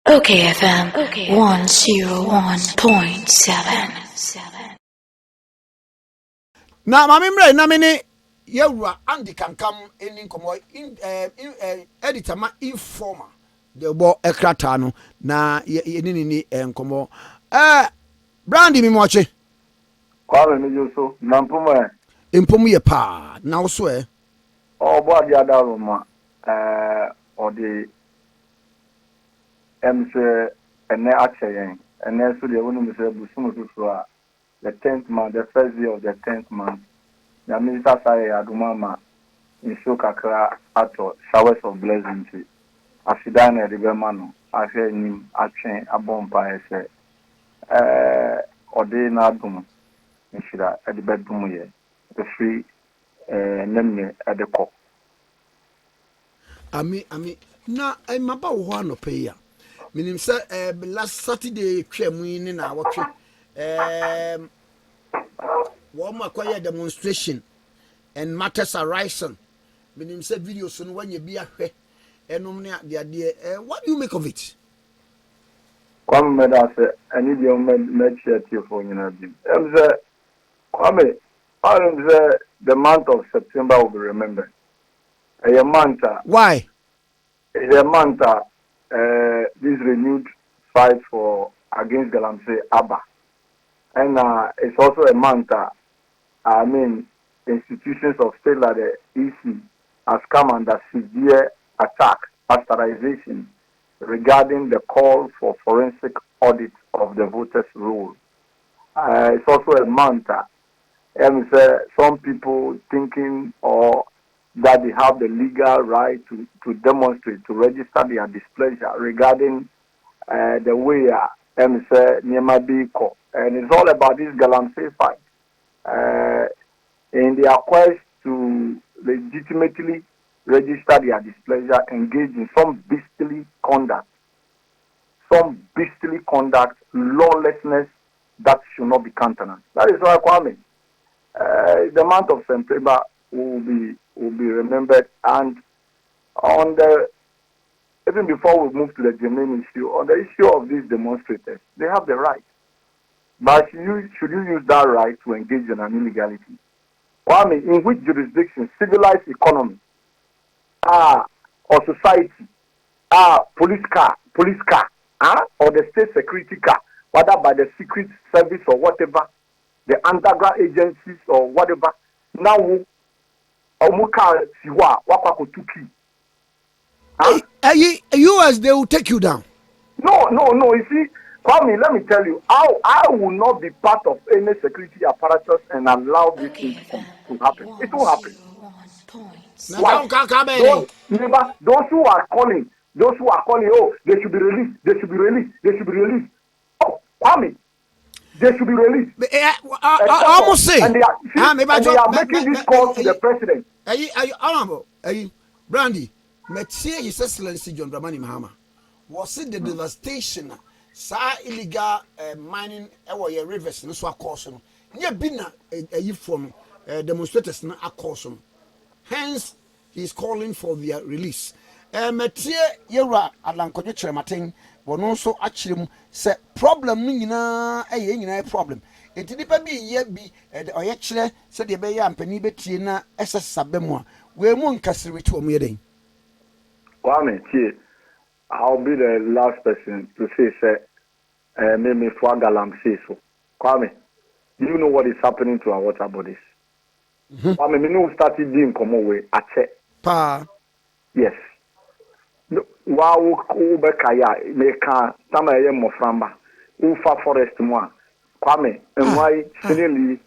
OKFM 101.7. Na mama mre na me ne yewura Andy Kankam eni komo editor ma informer de bo ekrata no na ye ni enkomo Brandy mi moche Kwame mi Joso nampuma empom ye pa na wo so bo adi adaro ma odi emse ene acheyen ene so de wonu mi se busumu tutu a the 10th month, the first day of the 10th month. The minister say adumama in show kakra ato showers of blessings. Asidane de bemano ahe nim atwen abompa ese odi na adum nshira e de bedum ye the free nemme e de ko ami na maba wo ho anope ya minim se last Saturday twemu ni na wotwe one acquire demonstration and matters arising. Meaning say videos so when you be a what do you make of it? Kwame meda say any the me share for you na bi. Kwame, the month of September will be remembered. A month. Why? A month. This renewed fight for against Galamsey Abba, and it's also a month. Institutions of state like the EC has come under severe attack, pasteurization regarding the call for forensic audit of the voters' roll. It's also a month. Some people thinking or that they have the legal right to demonstrate, to register their displeasure regarding the way Nyema Biko. And it's all about this Galamsey fight. In their quest to legitimately register their displeasure, engage in some beastly conduct, lawlessness that should not be countenanced. That is why Kwame, the month of September will be remembered, and on the even before we move to the germane issue, on the issue of these demonstrators, they have the right. But should you use that right to engage in an illegality? Kwame, in which jurisdiction, civilized economy, or society, police car, or the state security car, whether by the secret service or whatever, the underground agencies or whatever, now, Omuka Siwa, Wakakotuki. US, they will take you down. No. You see, Kwame, let me tell you, I will not be part of any security apparatus and allow this thing to happen. It will happen. Why? Those who are calling, oh, they should be released. Oh, Kwame, they should be released. Almost say. And they are making this call to the president. Honorable, Brandy, Metia His Excellency John Dramani Mahama was it the devastation? Illegal mining your rivers no so cause no nya bina from demonstrators na cause no, hence he is calling for their release. Metie yewra alankodwe kyerematen wono so akyerem se problem ni nyina problem enti nipa bi ye bi oye kyere se de be ya ampani betie na esesa mu a we mu nkasere to mu yeden. Kwame, I'll be the last person to say me for Galamsey so. Kwame, do you know what is happening to our water bodies? Kwame, me no started doing come away ache. Pa. Yes. Wa wo be kaya me kan tama ye moframba. Ufa forest mo a. Kwame, enwai sineli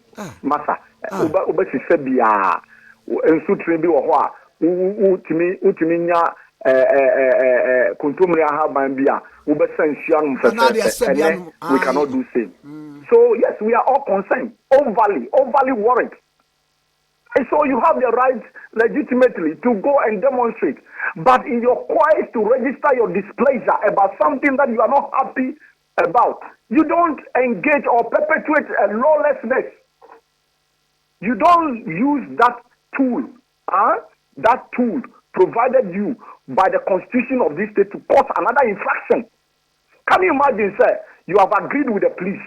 masa. Uba si se bia. Ensu trin bi wo ho a. Utimi nya contumely haban bia we cannot do same. So yes, we are all concerned, overly worried, and so you have the right legitimately to go and demonstrate, but in your quest to register your displeasure about something that you are not happy about, you don't engage or perpetuate a lawlessness. You don't use that tool provided you by the constitution of this state to cause another infraction. Can you imagine, sir? You have agreed with the police,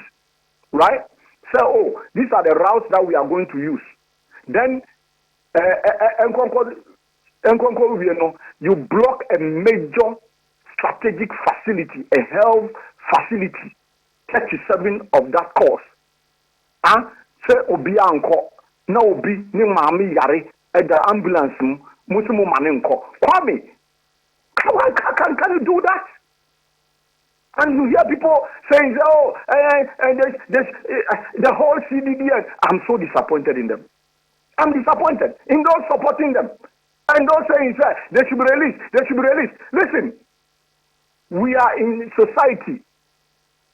right? Say, oh, these are the routes that we are going to use. Then, you block a major strategic facility, a health facility, 37 of that course. Say, obi anko, na obi ni mami yare, at the ambulance, musimu manenko. Kwame, can you do that? And you hear people saying, oh, the whole CDDN. I'm so disappointed in them. I'm disappointed in those supporting them. And those saying, sir, they should be released. They should be released. Listen, we are in society.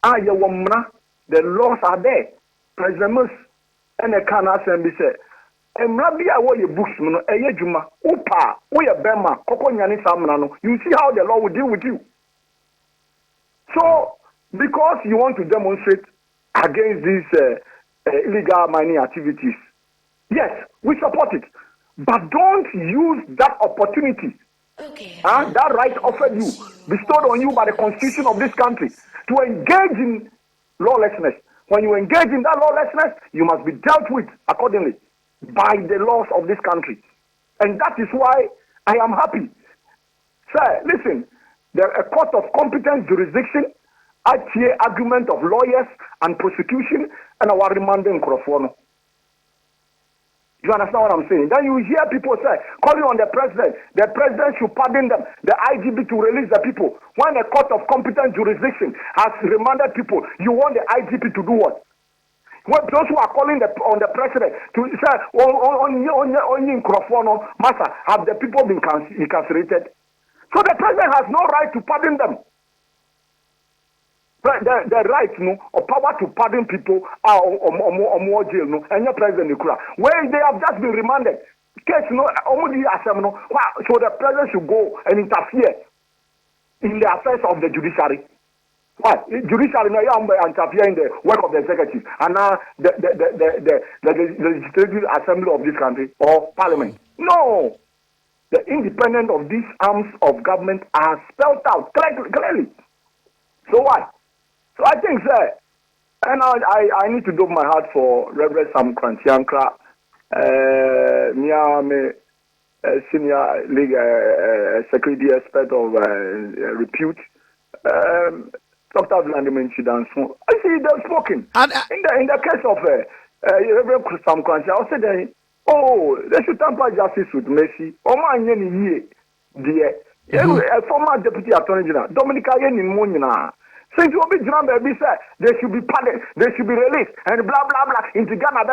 The laws are there. President Mus and the Kana Assembly said, and Rabbi, I want your books, Juma, Upa, Bema, Kokonyani Samnano. You see how the law will deal with you. So, because you want to demonstrate against these illegal mining activities, yes, we support it. But don't use that opportunity, that right offered you, bestowed on you by the Constitution of this country, to engage in lawlessness. When you engage in that lawlessness, you must be dealt with accordingly by the laws of this country. And that is why I am happy. Sir, listen. A court of competent jurisdiction, argument of lawyers and prosecution, and our remanding Crawford. You understand what I'm saying? Then you hear people say, calling on the president should pardon them, the IGP to release the people. When a court of competent jurisdiction has remanded people, you want the IGP to do what? Well, those who are calling on the president to say, only in Crawford, master, have the people been incarcerated? So the president has no right to pardon them. The right, or power to pardon people or more jail, and your president, where they have just been remanded. Case, so the president should go and interfere in the affairs of the judiciary. Why? Judiciary interfere in the work of the executive and now the legislative assembly of this country or parliament. No. The independence of these arms of government are spelled out clearly. So what? So I think, sir, and I need to do my heart for Reverend Sam Krantiankra, senior league security expert of repute, Dr. Vladimir Chidanson. I see they've spoken. In the case of Reverend Sam Krantiankra, I said, oh, they should tamper justice with Messi. A former deputy attorney general, Dominica Yenimuna. Since you be baby said they should be pardoned, they should be released, and blah blah blah into Ghana.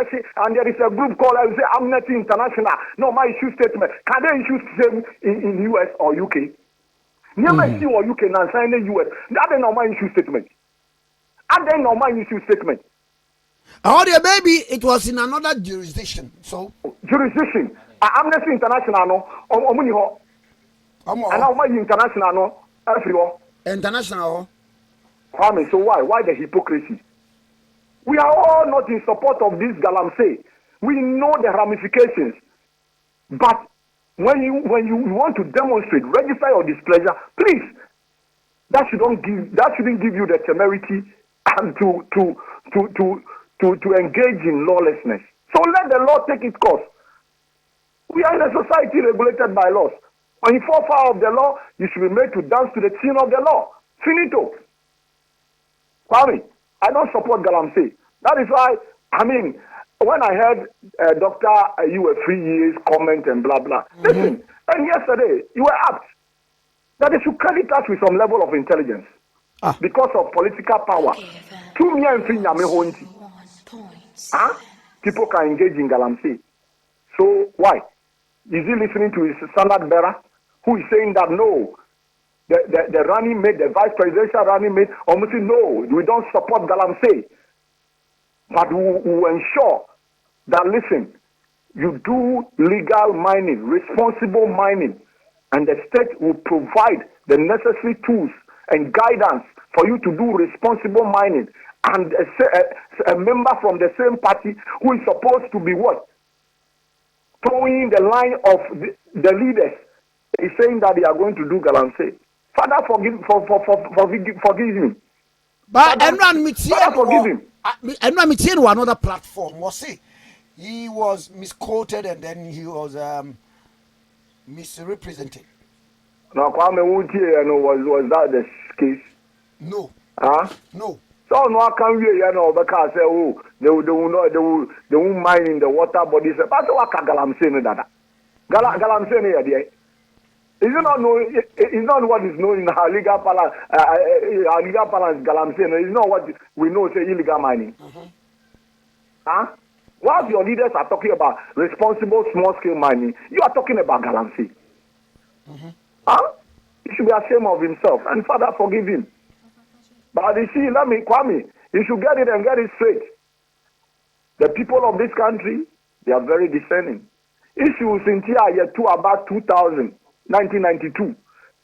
And there is a group called Amnesty International. No, my issue statement. Can they issue same in US or UK? Never issue or UK now sign the US. That is not my issue statement. And then not my issue statement. Oh, dear baby, it was in another jurisdiction. So jurisdiction, Amnesty International, and now my international, everywhere. International. So why? Why the hypocrisy? We are all not in support of this Galamsey. We know the ramifications, but when you want to demonstrate, register your displeasure, please. That shouldn't give you the temerity and to engage in lawlessness. So let the law take its course. We are in a society regulated by laws. When you fall foul of the law, you should be made to dance to the tune of the law. Finito. Kwame, I don't support Galamsey. That is why, when I heard Dr. You were 3 years comment and blah blah. Listen, and yesterday you were apt that they should credit us with some level of intelligence because of political power. People can engage in Galamsey. So why? Is he listening to his standard bearer who is saying that no? The running mate, the vice presidential running mate, almost say, no, we don't support Galamsey. But we will ensure that, listen, you do legal mining, responsible mining, and the state will provide the necessary tools and guidance for you to do responsible mining. And a member from the same party who is supposed to be what? Throwing the line of the leaders is saying that they are going to do Galamsey. Father, forgive me. But forgive him. Another platform was see he was misquoted and then he was misrepresented. Now, Kwame Wuti, was that the case? No. Huh? No. So no can we because say they will mine in the water bodies. But what Galamsey no dada. Galamsey no yadi. Is not know is not what is known in our legal balance Galamsey no is not what we know say illegal mining. Huh? While your leaders are talking about responsible small scale mining, you are talking about Galamsey. Huh? He should be ashamed of himself and Father forgive him. But you see, Kwame, you should get it and get it straight. The people of this country, they are very discerning. Issues in year to about 2000, 1992,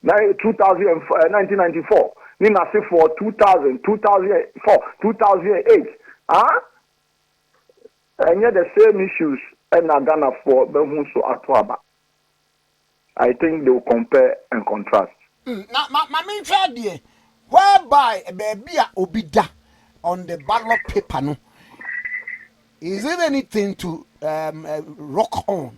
1994, Nina say for 2000, 2004, 2008. Huh? And yet the same issues and Ghana for Bemunso Atuaba. I think they will compare and contrast. Now, my main idea. Whereby a baby obida on the ballot paper, no, is it anything to rock on?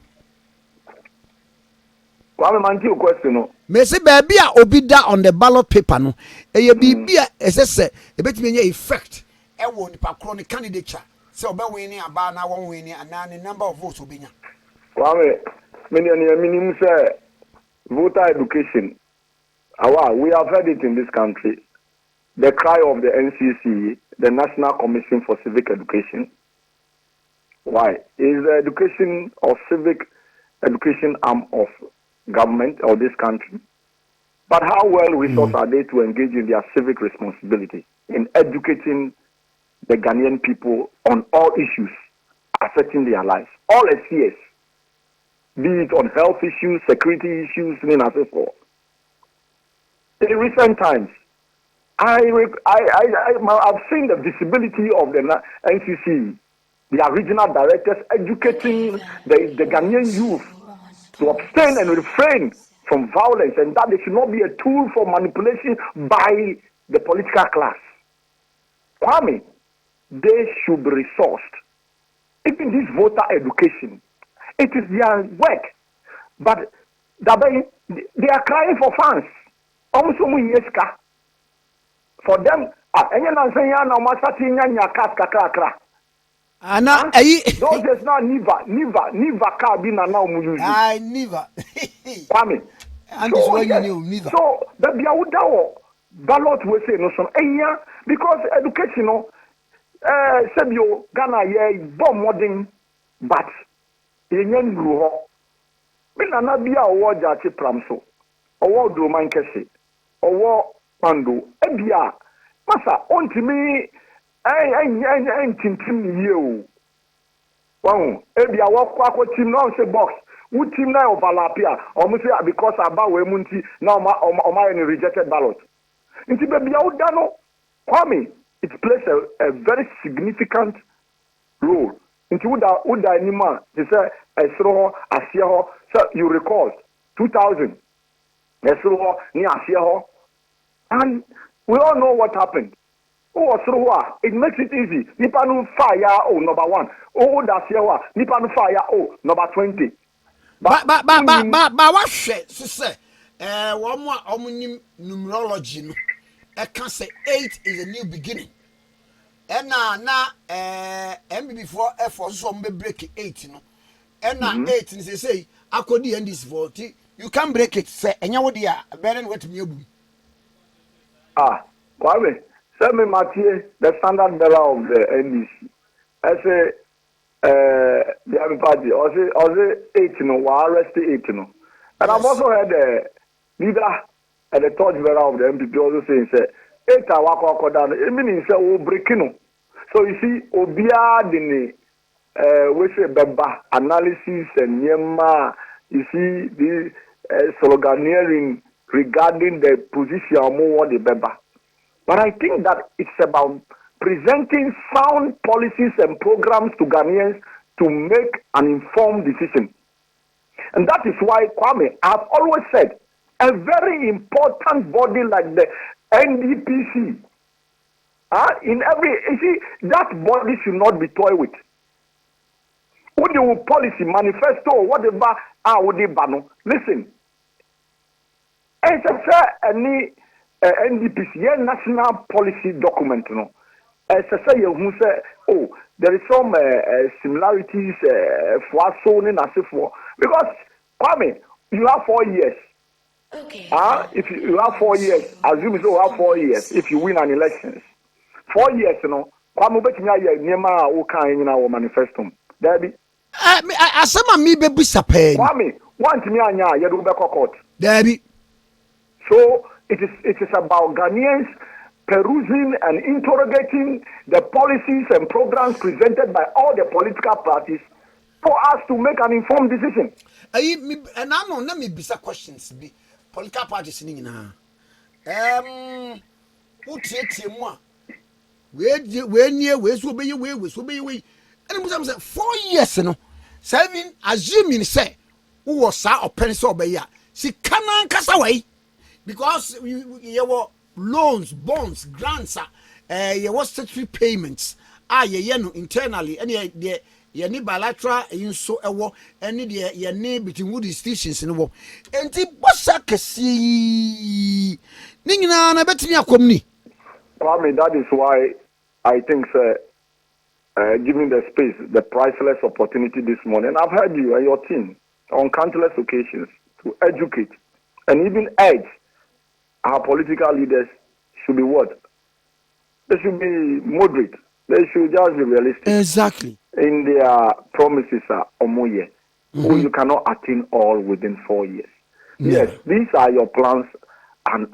Kwame, man, your question, no. Me say baby obida on the ballot paper, no. E baby as I say, a bit me effect. E won the chronic candidature. So be winning about now one winning and now the number of votes will be. Kwame, minimum say voter education. We have heard it in this country. The cry of the NCC, the National Commission for Civic Education. Why? Is the education or civic education arm of government of this country? But how well resourced are they to engage in their civic responsibility in educating the Ghanaian people on all issues affecting their lives? All SCS, be it on health issues, security issues, and so forth. In recent times, I've seen the visibility of the NCC, their regional directors educating the Ghanaian youth to abstain and refrain from violence, and that they should not be a tool for manipulation by the political class. Kwame, they should be resourced. Even this voter education, it is their work, but they are crying for funds. For them, those is not never car be now use. I never. Kwame. So the ballot we say no son because educational Sebio Ghana ye bomb modern but yenyen ruho. Binana bia owo jachi pramso. Owo do man kese. Owo pando ebia masa ontimi tintim ye wow ebia wakwa team no say box who team na overlap here almost because about we munti now my rejected ballot nti bebia udano Kwame it plays a very significant role nti uda anima they say esro asieho so you recall 2000 esro ni asieho and we all know what happened. It makes it easy. Nipanu fire number 1. That's here. Nipanu fire number 20. But what shit? Say, one more numerology. No, I can say 8 is a new beginning. And now, before effort, so me break 8. No, and now 8 is say I could end this vote. You can break it. Say, and you would better what me. Kwame, send me Mathieu, the standard bearer of the NDC. I say, the other party, or say 8, arrest 8, And I've also heard the leader and the torch bearer of the MPP also saying, 8 hour down, it means breaking. So you see, Obia Dini, we say Beba analysis and Yema, you see, the sloganeering regarding the position of more the Beba. But I think that it's about presenting sound policies and programs to Ghanaians to make an informed decision. And that is why, Kwame, I've always said, a very important body like the NDPC In every, you see, that body should not be toyed with. What the policy manifesto, whatever, what they ban. Listen, it's any NDPC, national policy document, no. As I say, who say, oh, there is some similarities for so and as for because Kwame, you have 4 years. Okay. If you have 4 years, assume you have 4 years. If you win an election, 4 years, you know, Kwame, bet me I nema o kan in our manifesto. There be. I some me baby sapen. Kwame, want me anya you do be court. There be. So it is about Ghanaians perusing and interrogating the policies and programs presented by all the political parties for us to make an informed decision. And I know let me be questions be political parties in what yet more where near where so be we and I'm say 4 years no 7 assuming say who was sa open so be ya si kanan kasa way because you were loans, bonds, grants, you was statutory payments. You know internally, and you need bilateral in so a war, and you need between wood institutions in the war. And the Bosaka see Ningna, I bet me a company. Kwame, that is why I think, sir, giving the space, the priceless opportunity this morning, and I've heard you and your team on countless occasions to educate and even urge. Our political leaders should be what? They should be moderate. They should just be realistic. Exactly. In their promises are omoye, who you cannot attain all within 4 years. Yeah. Yes, these are your plans and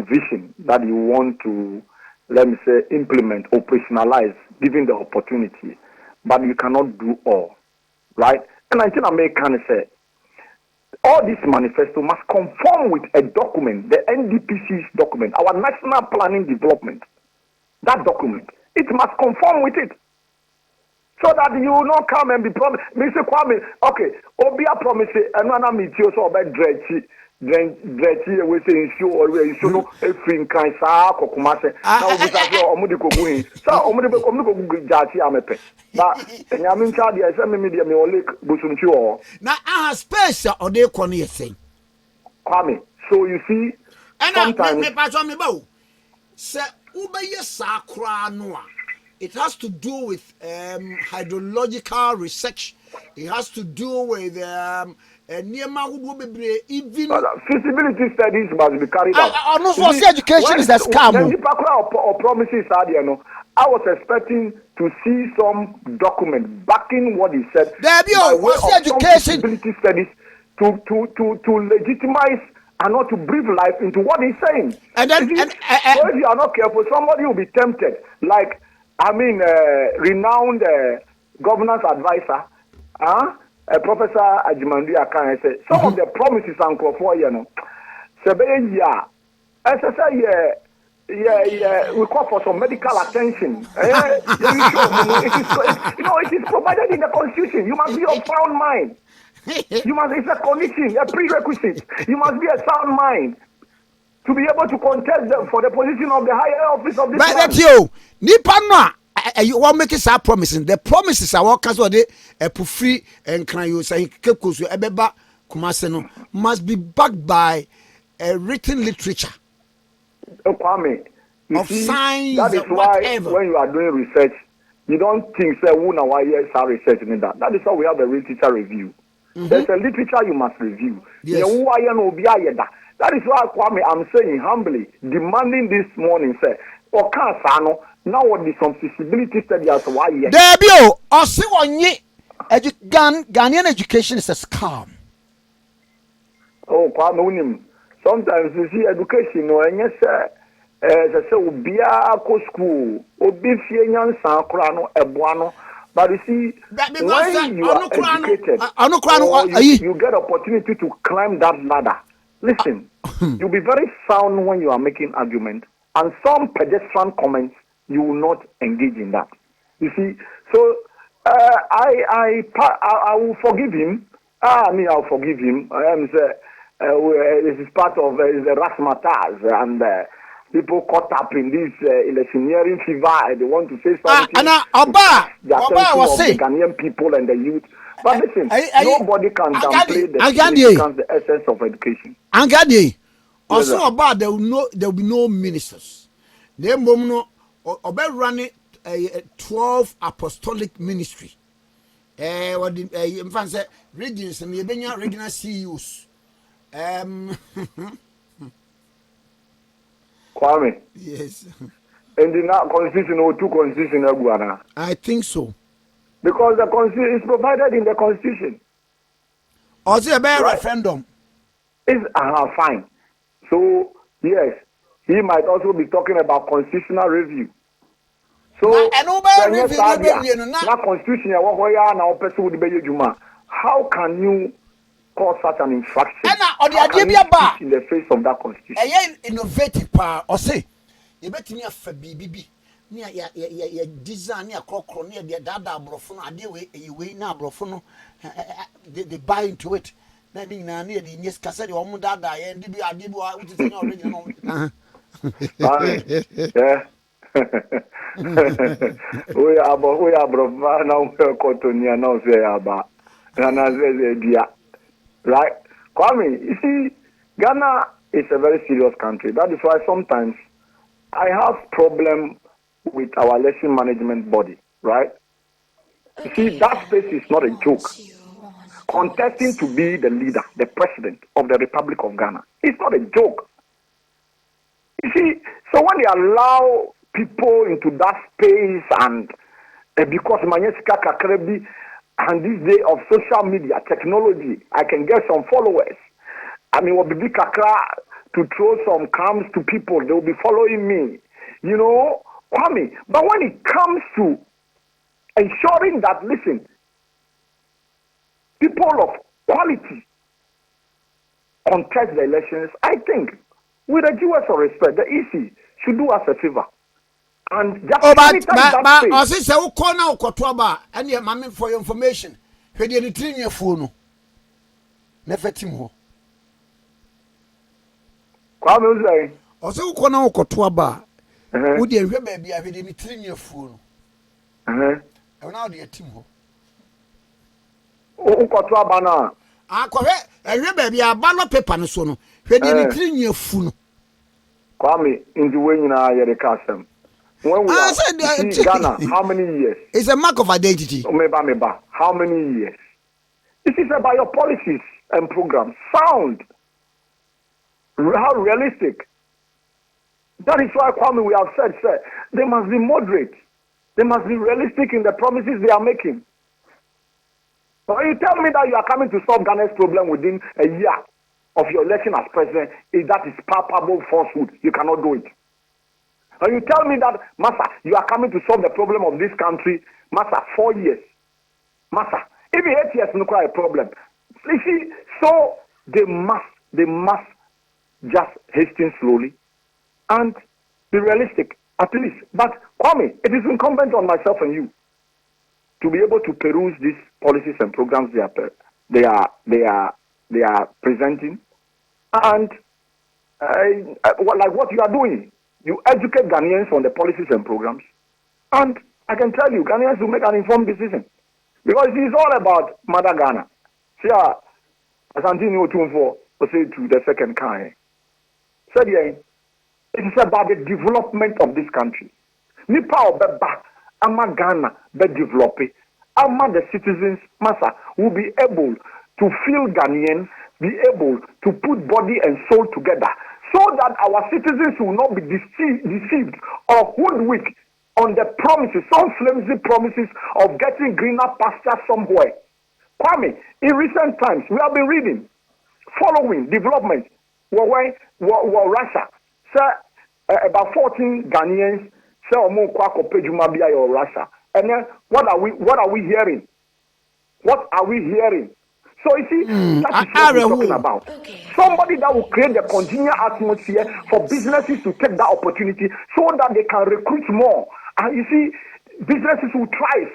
vision that you want to, let me say, implement, operationalize, given the opportunity. But you cannot do all, right? And I think American say, all this manifesto must conform with a document, the NDPC's document, our National Planning Development. That document, it must conform with it. So that you will not come and be promised. Mr. Kwame, okay, Obia promise and when I meet you so about dredgy, we say issue or issue no a free kind sa kokumase. Now we say omudiko guin. So omudiko omudiko jachi amepe. But nyamin chadi I say me media me only busumchi o. Now I have space or they kon say. Kwame, so you see and sometimes me pass on me bow. Say ubeye sa kra no. It has to do with hydrological research. It has to do with even feasibility studies must be carried out. Education is a scam. Then or promises are there, no. I was expecting to see some document backing what he said. There be education feasibility studies to legitimize and not to breathe life into what he's saying. And then, so if you are not careful, somebody will be tempted. Like renowned governance advisor, Professor Ajimandi Akan said, some of the promises and for you know, we call for some medical attention. It is provided in the Constitution. You must be of sound mind. It's a condition, a prerequisite. You must be a sound mind to be able to contest them for the position of the higher office of this man. That's you. Nipa you want making some promises. The promises are what cancel the free and can you say kekusu ebeba kumaseno must be backed by a written literature. Kwame, of science. That is why whatever. When you are doing research, you don't think say who now why yes are researching that. That is why we have a literature review. There's a literature you must review. Yes. That is why Kwame, I'm saying humbly, demanding this morning, say, Okasano, now what is some feasibility study as why yes. Debio, or see one ye Ghanaian education is a scam. Oh, Kwame, sometimes you see education, and yes, as I say, Ubia school, Obifia San Crano, Ebuano. But you see, when you are educated, you get opportunity to climb that ladder. Listen, you'll be very sound when you are making argument, and some pedestrian comments, you will not engage in that. You see, so I will forgive him. I'll forgive him. This is part of the razzmatazz, and people caught up in this electioneering fever and they want to say something and to Oba the attention was of the saying, Ghanaian people and the youth. But listen, nobody can downplay the Angadi. significance, the essence of education. Angadi, also Yes, Oba, there will be no ministers. They no Oba running a 12 apostolic ministry. What the infant say regions and the regional CEOs. Kwame. Yes. And the constitution or two constitution Guana. I think so. Because the constitution is provided in the constitution. Also a better Right. referendum. It's fine. So yes, he might also be talking about constitutional review. So na constitution how can you cause such an infraction? How can you speak in the face of that constitution? Innovative power or say you bet me a BBB near ya design near crocro near the dada brofono ade we na brofono they buy into it. Then na near the yes cassette or dada and dibi adibu which is original. Yeah. We are brother now Cotonia now say about right? Kwame, you see, Ghana is a very serious country. That is why sometimes I have problem with our election management body, right? You see, that space is not a joke. Contesting to be the leader, the president of the Republic of Ghana, it's not a joke. You see, so when they allow people into that space and because Manyesika Kakrebi and this day of social media technology, I can get some followers. I mean, what Bibi Kakra to throw some crumbs to people, they will be following me. You know, Kwame. But when it comes to ensuring that, listen, people of quality contest the elections, I think, with a due of respect, the EC should do us a favor. And just but I say we call now Kotoba and your mammy for your information. When you train your phone, never Timo. Kwame say, also call now Kotoba. Would you remember be having train your phone? And now the Timo. Oh, Kotoba na. Correct. I remember be a ballot paper no so no. When you train your phone. Kwame, in the way you are the custom. When we are in Ghana, how many years? It's a mark of identity. Meba. How many years? This is about your policies and programs. Sound. How realistic. That is why, Kwame, we have said, sir, they must be moderate. They must be realistic in the promises they are making. But you tell me that you are coming to solve Ghana's problem within a year of your election as president, if that is palpable falsehood, you cannot do it. And you tell me that, Massa, you are coming to solve the problem of this country, Massa, 4 years. Massa, even 8 years, no quite a problem. You see, so they must just hasten slowly and be realistic, at least. But, Kwame, it is incumbent on myself and you to be able to peruse these policies and programs they are presenting, and like what you are doing. You educate Ghanaians on the policies and programs, and I can tell you, Ghanaians will make an informed decision because it is all about Mother Ghana. See, as Antino Tumfo was say to the second kind, said, it is about the development of this country. Nipa obeba ama Ghana be develop, ama the citizens massa will be able to feel Ghanaian, be able to put body and soul together, so that our citizens will not be deceived or hoodwinked on the promises, some flimsy promises of getting greener pasture somewhere. Kwame, in recent times, we have been reading, following development, where Russia, sir, about 14 Ghanaians, sir, or Russia. And then what are we hearing? What are we hearing? So you see, that is what we're talking about. Somebody that will create the congenial atmosphere for businesses to take that opportunity so that they can recruit more. And you see, businesses will thrive.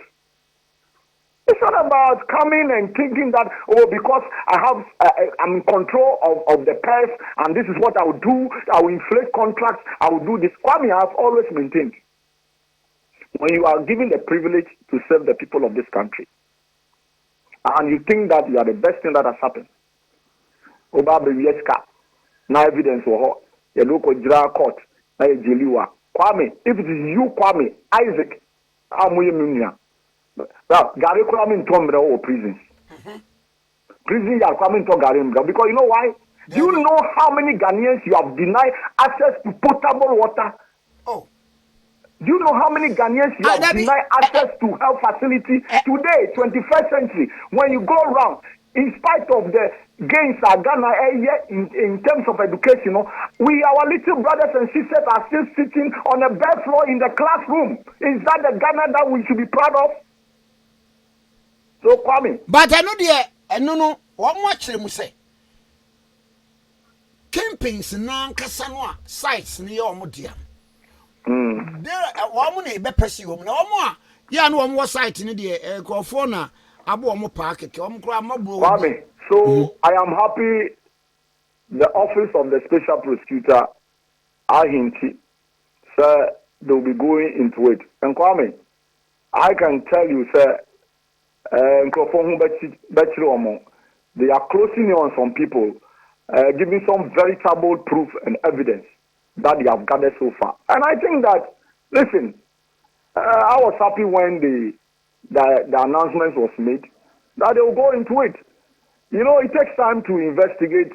It's not about coming and thinking that, oh, because I'm in control of the purse and this is what I will do. I will inflate contracts. I will do this. Kwame, I have always maintained, when you are given the privilege to serve the people of this country, and you think that you are the best thing that has happened, now evidence for your local court, Kwame, if it is you, Kwame, Isaac, Gary Kwame in Tombra or prisons. Prison you are coming to Gary, because you know why? Do you know how many Ghanaians you have denied access to potable water? Oh. Do you know how many Ghanaians you have denied access to health facility today, 21st century? When you go around, in spite of the gains that Ghana in terms of education, our little brothers and sisters are still sitting on a bare floor in the classroom. Is that the Ghana that we should be proud of? So, Kwame. But I know no. What much them say? Campings nan kasanwa sites ni your mudia. There one money be pursue no more. Ya no one site ni the crofona abo mo park ke Kwame, so I am happy the office of the special prosecutor Ahinti, sir, they will be going into it. And Kwame, I can tell you, sir, they are closing in on some people, giving some veritable proof and evidence that they have gathered so far. And I think that, listen, I was happy when the announcement was made that they will go into it. You know, it takes time to investigate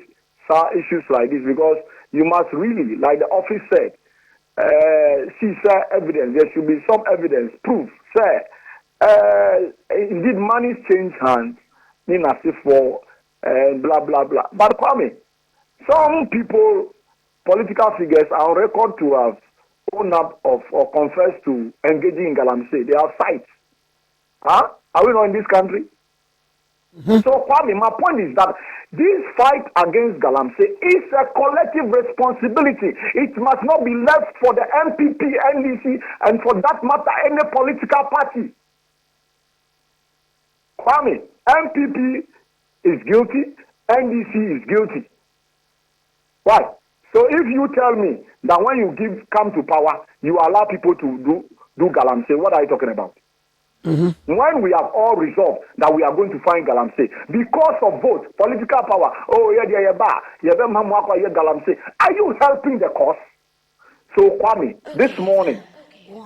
issues like this, because you must really, like the office said, see, sir, evidence. There should be some evidence, proof, sir. Indeed, money change hands, in as if for blah blah blah. But Kwame, some people, political figures, are on record to have owned up of or confessed to engaging in Galamsey. They have sites. Huh? Are we not in this country? So Kwame, my point is that this fight against Galamsey is a collective responsibility. It must not be left for the MPP, NDC, and for that matter, any political party. Kwame, MPP is guilty, NDC is guilty. Why? So if you tell me that when you come to power, you allow people to do Galamsey, what are you talking about? When we have all resolved that we are going to find Galamsey because of vote, political power, Galamsey, are you helping the cause? So Kwame, this morning,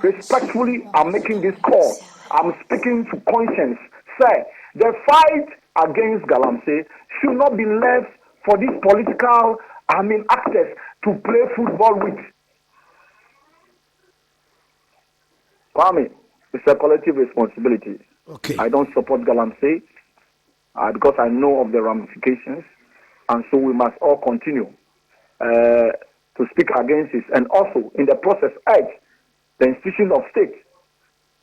respectfully, I'm making this call. I'm speaking to conscience. Say, the fight against Galamsey should not be left for these political, actors to play football with. Kwame, it's a collective responsibility. Okay. I don't support Galamsey because I know of the ramifications, and so we must all continue to speak against this, and also in the process urge the institution of state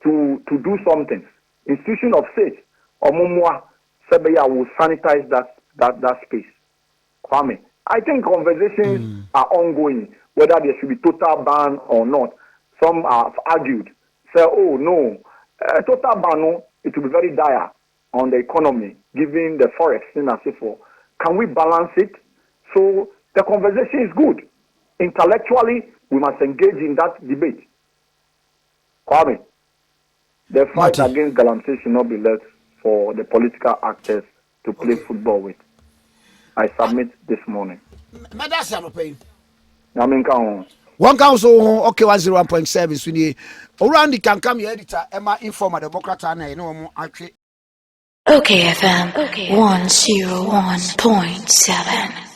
to do something. Institution of state, Omumwa Sebeya will sanitize that space. Kwame, I think conversations are ongoing whether there should be total ban or not. Some have argued, say, oh no, total ban, no, it will be very dire on the economy, given the forex and so forth. Can we balance it? So the conversation is good. Intellectually, we must engage in that debate. Kwame, the fight against Galamsey should not be left for the political actors to play football with. I submit this morning. One council, okay, 101.7. So the around the Kankam editor, Emma informer Democrat, and I know actually. OKFM 101.7.